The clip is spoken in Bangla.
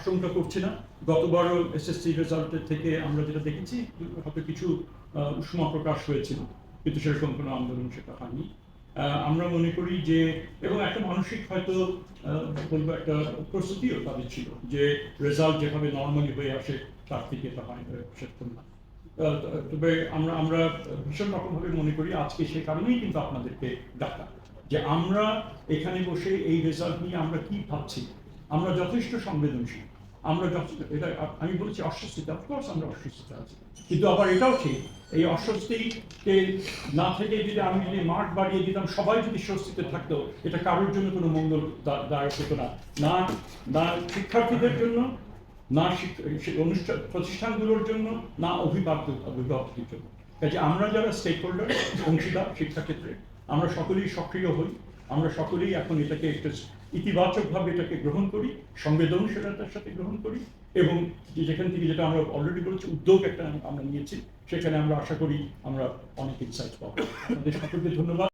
আশঙ্কা করছি না। গতবারও এসএসসি রেজাল্টের থেকে আমরা যেটা দেখেছি হয়তো কিছু উষ্মা প্রকাশ হয়েছিল, কিন্তু সেরকম কোনো আন্দোলন সেটা হয়নি। আমরা মনে করি যে, এবং একটা মানসিক হয়তো বলবো একটা প্রস্তুতিও তাদের ছিল যে রেজাল্ট যেভাবে নর্মালি হয়ে আসে তার থেকে এটা হয় সেরকম না। তবে আমরা আমরা ভীষণ রকমভাবে মনে করি আজকে সে কারণেই কিন্তু আপনাদেরকে ডাকা, যে আমরা এখানে বসে এই রেজাল্ট নিয়ে আমরা কি ভাবছি। আমরা যথেষ্ট সংবেদনশীল, আমরা এটা আমি বলেছি অস্বস্তিতে, অফকোর্স আমরা অস্বস্তিতে আছি, কিন্তু আবার এটাও ঠিক এই অস্বস্তিকে না থেকে যদি আমি যদি মার্ক বাড়িয়ে দিতাম, সবাই যদি স্বস্তিতে থাকতো, এটা কারোর জন্য কোনো মঙ্গল দায়ক হতো না, না না শিক্ষার্থীদের জন্য, না অনুষ্ঠান প্রতিষ্ঠানগুলোর জন্য, না অভিভাবকদের জন্য। কাজে আমরা যারা স্টেক হোল্ডার, অংশীদার শিক্ষাক্ষেত্রে, আমরা সকলেই সক্রিয় হই, আমরা সকলেই এখন এটাকে একটা ইতিবাচকভাবে এটাকে গ্রহণ করি, সংবেদনশীলতার সাথে গ্রহণ করি, এবং যেখান থেকে যেটা আমরা অলরেডি বলেছি উদ্যোগ একটা আমরা নিয়েছি, সেখানে আমরা আশা করি আমরা অনেক ইনসাইট পাবো। আপনাদের সকলকে ধন্যবাদ।